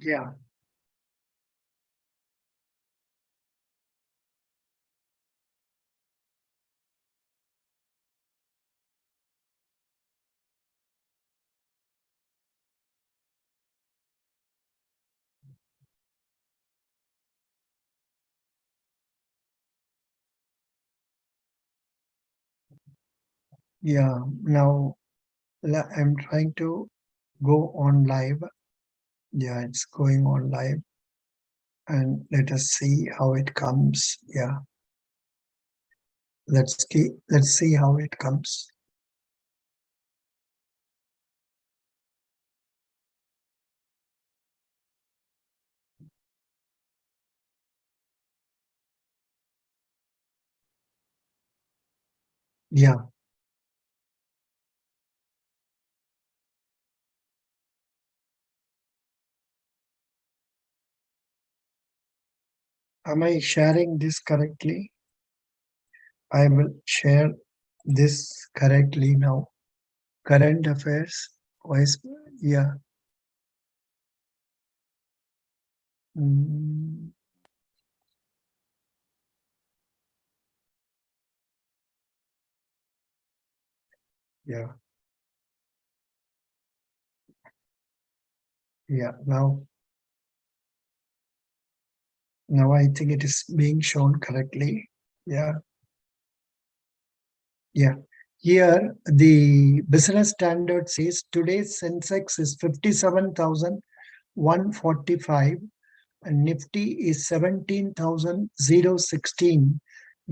Yeah. Yeah. Now I'm trying to go on live. Yeah, it's going on live. And let us see how it comes. Yeah. Let's see how it comes. Yeah. Am I sharing this correctly? I will share this correctly now. Current affairs. Vice. Yeah. Mm, yeah. Yeah. Now I think it is being shown correctly. Yeah. Yeah. Here, the business standard says today's Sensex is 57,145 and Nifty is 17,016.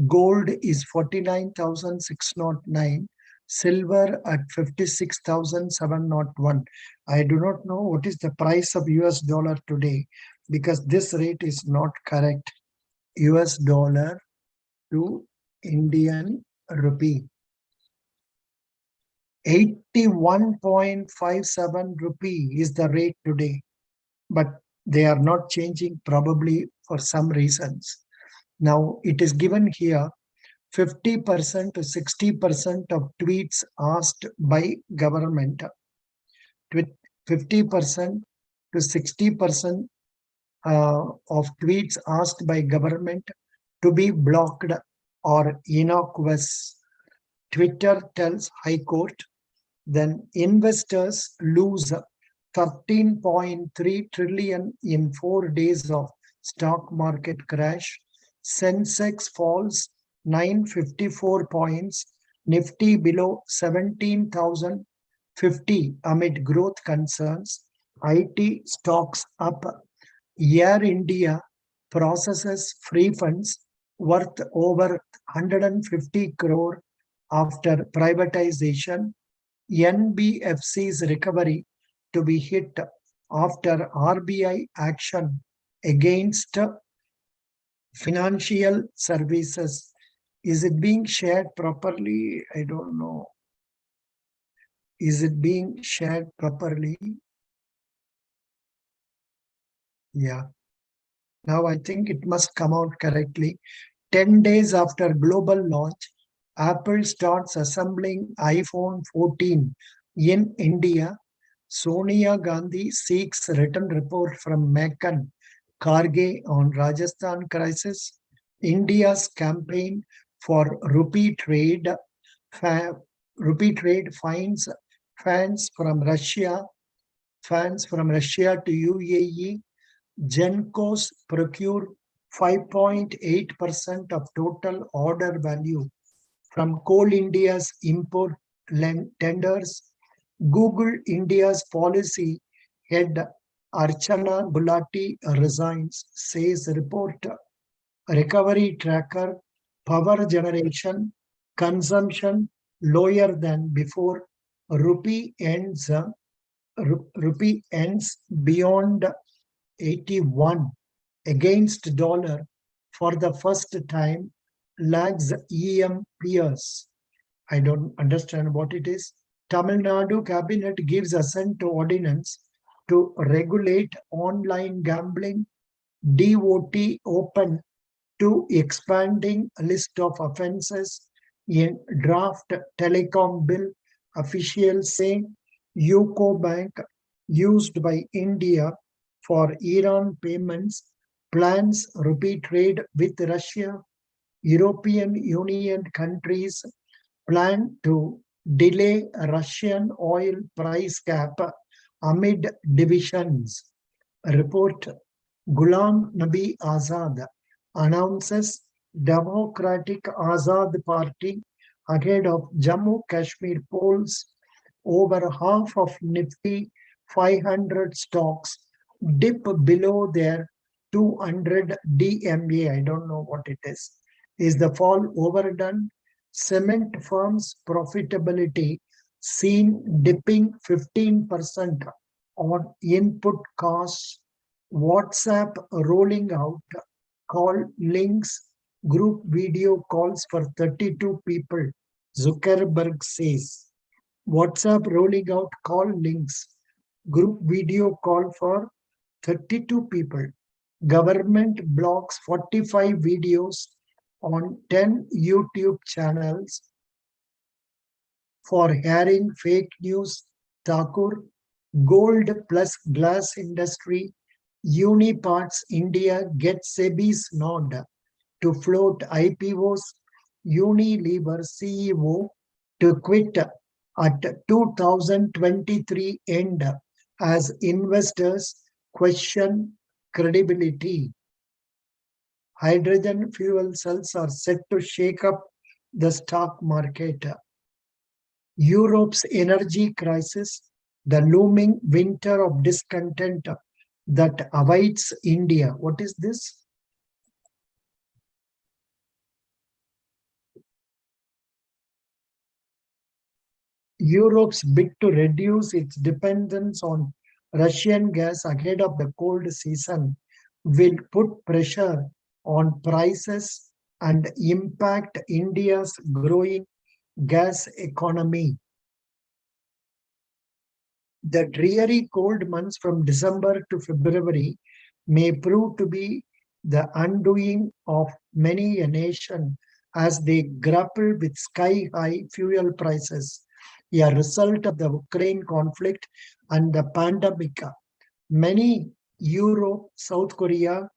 Gold is 49,609. Silver at 56,701. I do not know what is the price of US dollar today because this rate is not correct. US dollar to Indian rupee. 81.57 rupee is the rate today, but they are not changing probably for some reasons. Now it is given here 50% to 60% of tweets asked by government, 50% to 60% of tweets asked by government to be blocked or innocuous. Twitter tells High Court. Then investors lose 13.3 trillion in 4 days of stock market crash. Sensex falls 954 points. Nifty below 17,050 amid growth concerns. IT stocks up. Air India processes free funds worth over 150 crore after privatization. NBFC's recovery to be hit after RBI action against financial services. Is it being shared properly? I don't know. Is it being shared properly? Yeah. Now I think it must come out correctly. 10 days after global launch, Apple starts assembling iPhone 14 in India. Sonia Gandhi seeks written report from Mekan Karge on Rajasthan crisis. India's campaign for rupee trade finds fans from Russia to UAE. Gencos procure 5.8% of total order value from Coal India's import tenders. Google India's policy head Archana Gulati resigns, says report. Recovery tracker, power generation, consumption lower than before. Rupee ends, rupee ends beyond 81 against dollar for the first time, lags EM peers. I don't understand what it is. Tamil Nadu cabinet gives assent to ordinance to regulate online gambling. DOT open to expanding list of offences in draft telecom bill. Officials say UCO Bank used by India for Iran payments, plans rupee trade with Russia. European Union countries plan to delay Russian oil price cap amid divisions. Report Ghulam Nabi Azad announces Democratic Azad Party ahead of Jammu Kashmir polls. Over half of Nifty 500 stocks dip below their 200 DMA. I don't know what it is. Is the fall overdone? Cement firms' profitability seen dipping 15% on input costs. WhatsApp rolling out call links, group video calls for 32 people, Zuckerberg says. WhatsApp rolling out call links, group video call for 32 people. Government blocks 45 videos on 10 YouTube channels for airing fake news. Thakur, gold plus glass industry, Uniparts India gets SEBI's nod to float IPOs. Unilever CEO to quit at 2023 end as investors question credibility. Hydrogen fuel cells are set to shake up the stock market. Europe's energy crisis, the looming winter of discontent that awaits India. What is this? Europe's bid to reduce its dependence on Russian gas ahead of the cold season will put pressure on prices and impact India's growing gas economy. The dreary cold months from December to February may prove to be the undoing of many a nation as they grapple with sky-high fuel prices, a result of the Ukraine conflict and the pandemic. Many Europe, South Korea,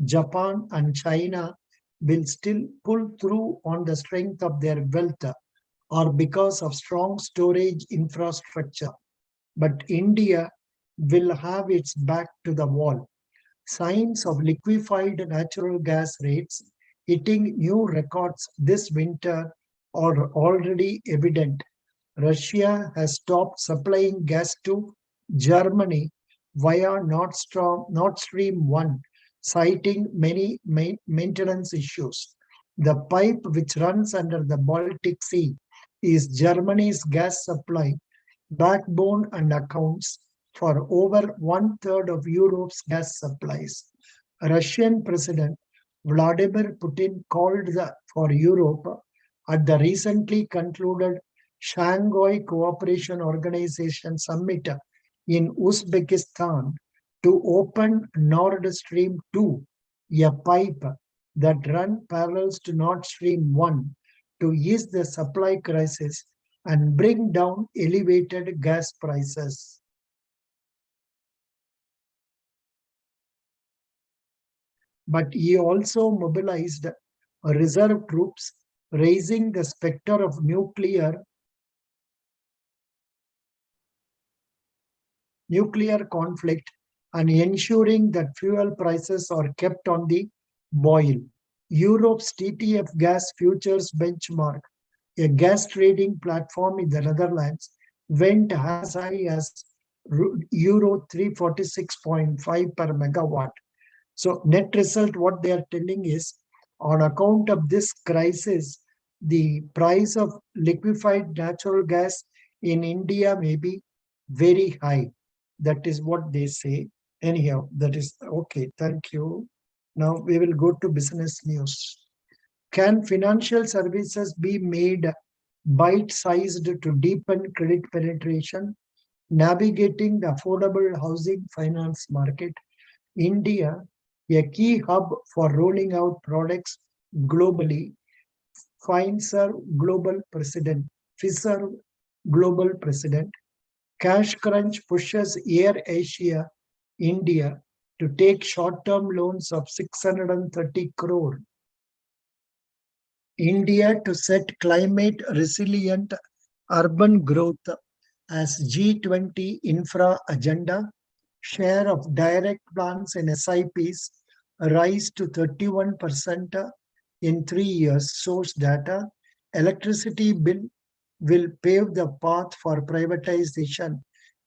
Japan, and China will still pull through on the strength of their wealth or because of strong storage infrastructure. But India will have its back to the wall. Signs of liquefied natural gas rates hitting new records this winter are already evident. Russia has stopped supplying gas to Germany via Nord Stream 1, citing many maintenance issues. The pipe which runs under the Baltic Sea is Germany's gas supply backbone and accounts for over one-third of Europe's gas supplies. Russian President Vladimir Putin called for Europe at the recently concluded Shanghai Cooperation Organization summit in Uzbekistan to open Nord Stream 2, a pipe that runs parallel to Nord Stream 1 to ease the supply crisis and bring down elevated gas prices. But he also mobilized reserve troops, raising the specter of nuclear conflict and ensuring that fuel prices are kept on the boil. Europe's TTF gas futures benchmark, a gas trading platform in the Netherlands, went as high as euro 346.5 per megawatt. So net result, what they are telling is, on account of this crisis, the price of liquefied natural gas in India may be very high. That is what they say. Anyhow, that is okay. Thank you. Now we will go to business news. Can financial services be made bite-sized to deepen credit penetration? Navigating the affordable housing finance market. India, a key hub for rolling out products globally. Pfizer global president. Cash crunch pushes Air Asia, India to take short-term loans of 630 crore. India to set climate resilient urban growth as G20 infra agenda. Share of direct plans in SIPs rise to 31% in 3 years. Source data. Electricity bill will pave the path for privatization.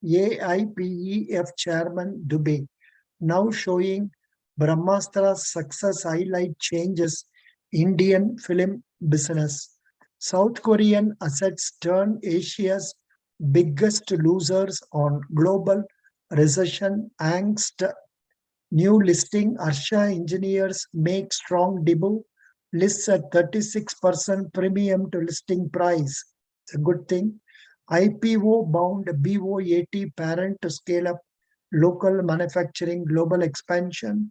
AIPEF Chairman Dubey now showing Brahmastra's success highlight changes Indian film business. South Korean assets turn Asia's biggest losers on global recession angst. New listing Arsha engineers make strong debut. Lists at 36% premium to listing price. It's a good thing. IPO bound BOAT parent to scale up local manufacturing global expansion.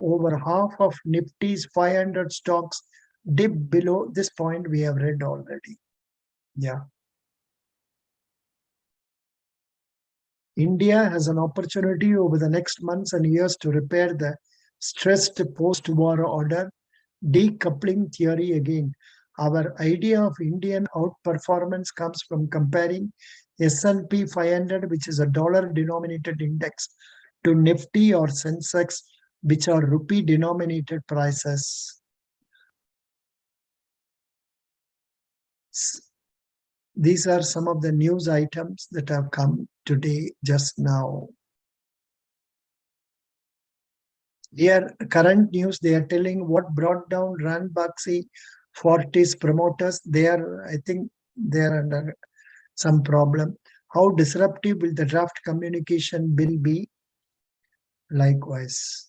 Over half of Nifty's 500 stocks dip below this point we have read already. Yeah. India has an opportunity over the next months and years to repair the stressed post-war order, decoupling theory again. Our idea of Indian outperformance comes from comparing S&P 500, which is a dollar-denominated index, to Nifty or Sensex, which are rupee-denominated prices. These are some of the news items that have come today just now. Here, current news, they are telling what brought down Ranbaxy Fortis promoters. I think they are under some problem. How disruptive will the draft communication bill be? Likewise.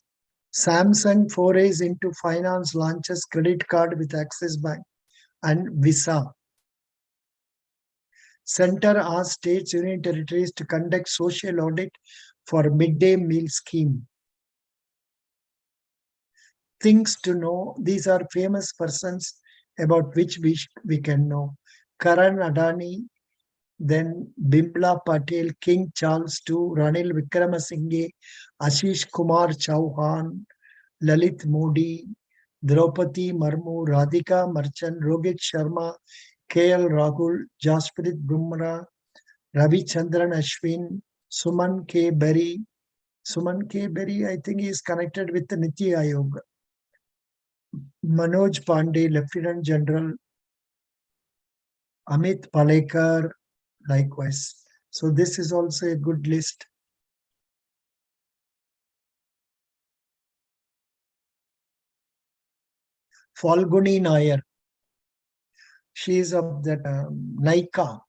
Samsung forays into finance launches credit card with Axis Bank and Visa. Center asks states, union territories to conduct social audit for midday meal scheme. Things to know. These are famous persons about which we can know. Karan Adani, then Bimla Patel, King Charles II, Ranil Wickramasinghe, Ashish Kumar Chauhan, Lalit Modi, Draupadi Murmu, Radhika Marchand, Rohit Sharma, KL Rahul, Jasprit Bumrah, Ravi Chandran Ashwin, Suman K. Berry. Suman K. Berry, I think he is connected with the Niti Ayog. Manoj Pandey, Lieutenant General, Amit Palekar, likewise. So this is also a good list. Falguni Nair. She is of that MICA.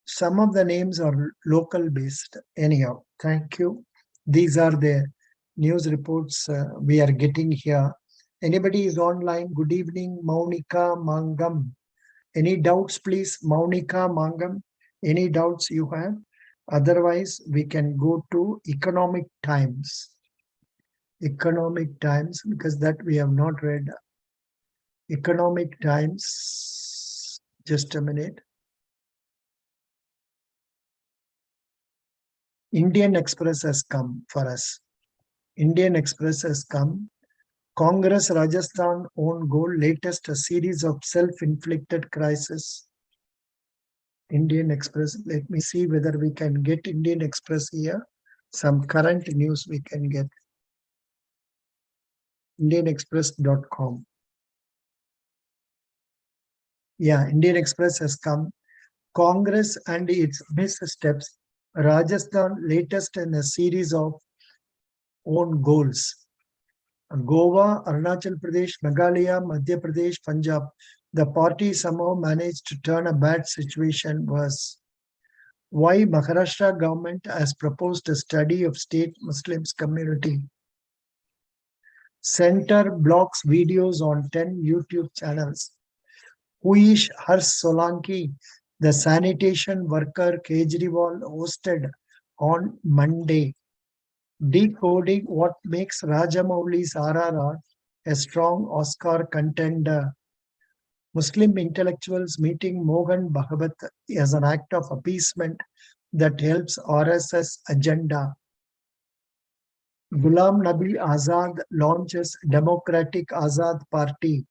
Some of the names are local based. Anyhow, thank you. These are the news reports we are getting here. Anybody is online? Good evening, Maunika Mangam. Any doubts, please? Maunika Mangam, any doubts you have? Otherwise, we can go to Economic Times. Economic Times, because that we have not read. Economic Times, just a minute. Indian Express has come for us. Indian Express has come. Congress Rajasthan own goal, latest a series of self-inflicted crisis. Indian Express, let me see whether we can get Indian Express here. Some current news we can get. IndianExpress.com. Yeah, Indian Express has come. Congress and its missteps. Rajasthan latest in a series of own goals. Goa, Arunachal Pradesh, Meghalaya, Madhya Pradesh, Punjab. The party somehow managed to turn a bad situation worse. Why Maharashtra government has proposed a study of state Muslims community. Center blocks videos on 10 YouTube channels. Huish Hars Solanki, the sanitation worker Kejriwal hosted on Monday. Decoding what makes Rajamouli's RRR a strong Oscar contender. Muslim intellectuals meeting Mohan Bhagavat as an act of appeasement that helps RSS agenda. Ghulam Nabi Azad launches Democratic Azad Party.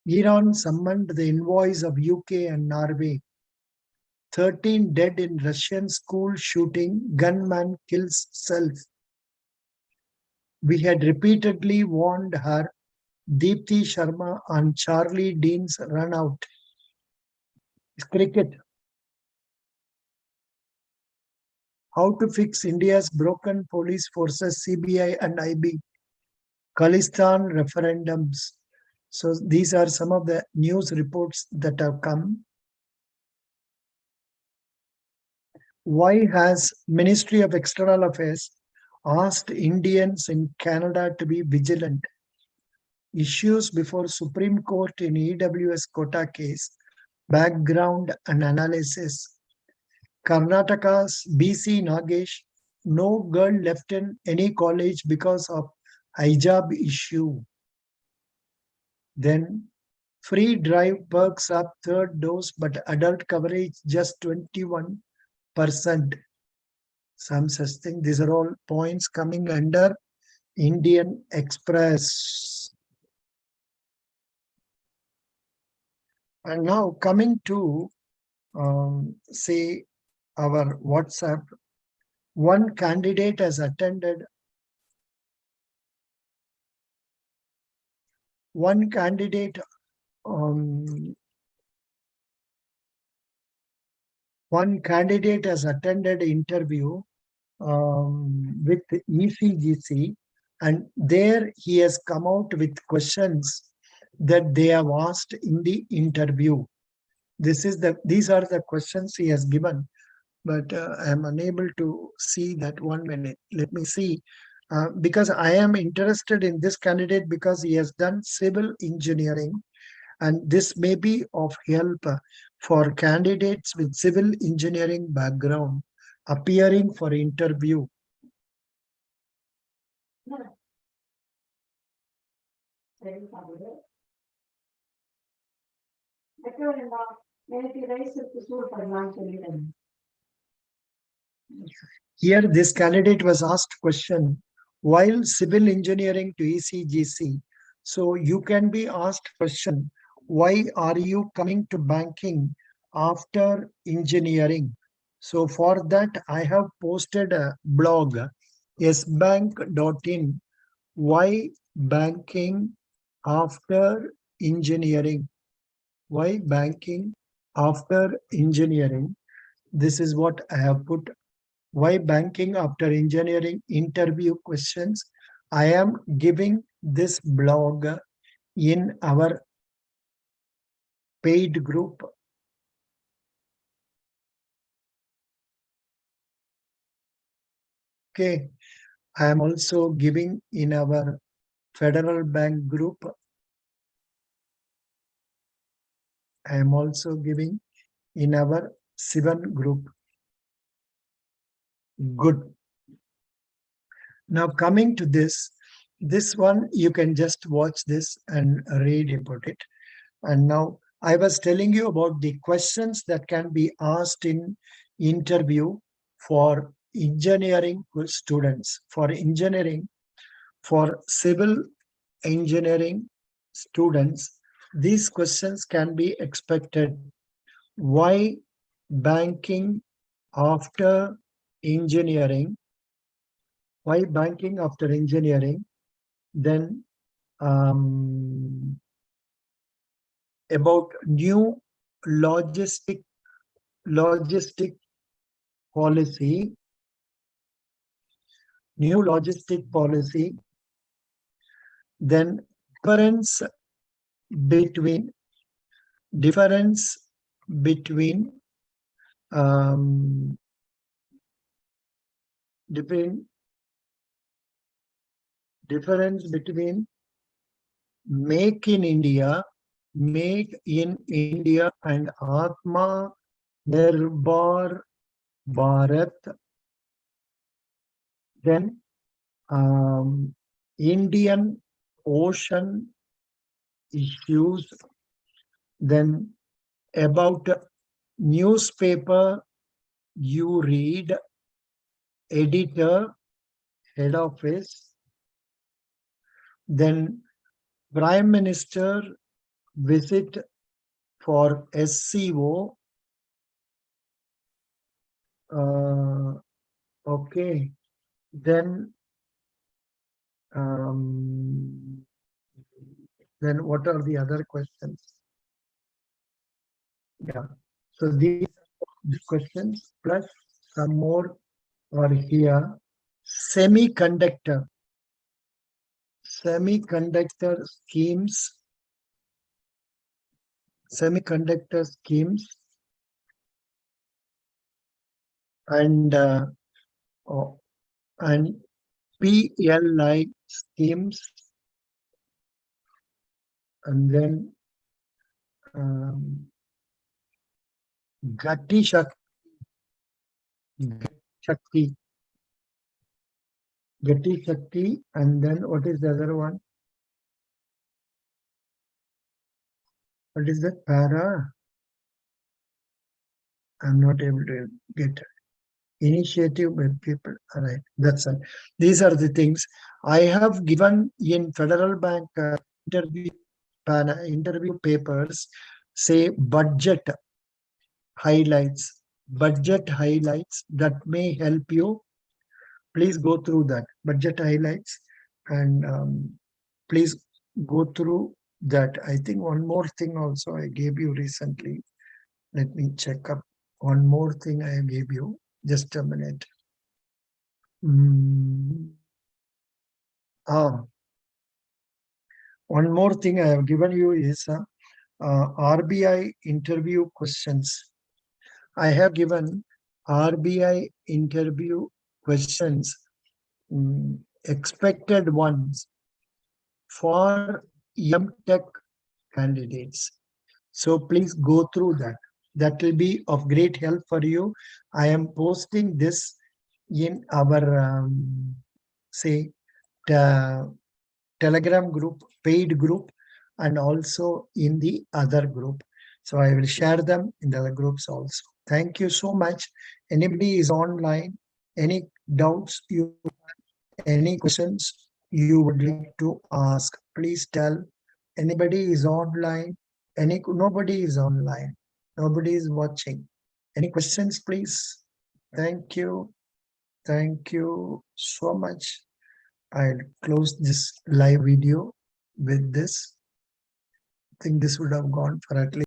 Iran summoned the envoys of UK and Norway. 13 dead in Russian school shooting, gunman kills self. We had repeatedly warned her, Deepthi Sharma, on Charlie Dean's run out. Cricket. How to fix India's broken police forces, CBI and IB. Khalistan referendums. So these are some of the news reports that have come. Why has Ministry of External Affairs asked Indians in Canada to be vigilant? Issues before Supreme Court in EWS quota case, background and analysis. Karnataka's BC Nagesh, no girl left in any college because of hijab issue. Then free drive perks up third dose, but adult coverage just 21%. Some such thing. These are all points coming under Indian Express. And now coming to, say, our WhatsApp, one candidate has attended, one candidate has attended interview with Ecgc, and there he has come out with questions that they have asked in the interview. These are the questions he has given, but I am unable to see that. 1 minute. Let me see. Because I am interested in this candidate because he has done civil engineering, and this may be of help for candidates with civil engineering background appearing for interview. Here, this candidate was asked question while civil engineering to Ecgc. So you can be asked question, why are you coming to banking after engineering? So for that, I have posted a blog, sbank.in, why banking after engineering? Why banking after engineering? This is what I have put. Why banking after engineering interview questions. I am giving this blog in our paid group. Okay. I am also giving in our Federal Bank group. I am also giving in our Sivan group. Good. Now coming to this one, you can just watch this and read about it. And now I was telling you about the questions that can be asked in interview for engineering students, for engineering, for civil engineering students. These questions can be expected. Why banking after engineering? Why banking after engineering? Then about new logistic policy, new logistic policy, then difference between difference between Make in India and Atma Nirbhar Bharat. Then Indian Ocean issues, then about newspaper you read, editor, head office, then Prime Minister visit for SCO. Okay, then um, then what are the other questions? Yeah, so these the questions plus some more are here. Semiconductor schemes, semiconductor schemes, and oh, and PLI schemes, and then um, Gati Shakti, Gati Shakti, and then what is the other one? What is that? Para? I'm not able to get initiative by people. All right, that's it. These are the things I have given in Federal Bank interview papers. Say budget highlights that may help you. Please go through that budget highlights, and please go through that. I think one more thing also I gave you recently. Let me check up. One more thing I gave you. Just a minute. One more thing I have given you is RBI interview questions. I have given RBI interview questions, expected ones for MTech candidates. So please go through that. That will be of great help for you. I am posting this in our, say, Telegram group, paid group, and also in the other group. So I will share them in the other groups also. Thank you so much. Anybody is online, any doubts you, any questions you would like to ask, please tell. Anybody is online, nobody is online, nobody is watching. Any questions, please? Thank you. Thank you so much. I'll close this live video with this. I think this would have gone for at least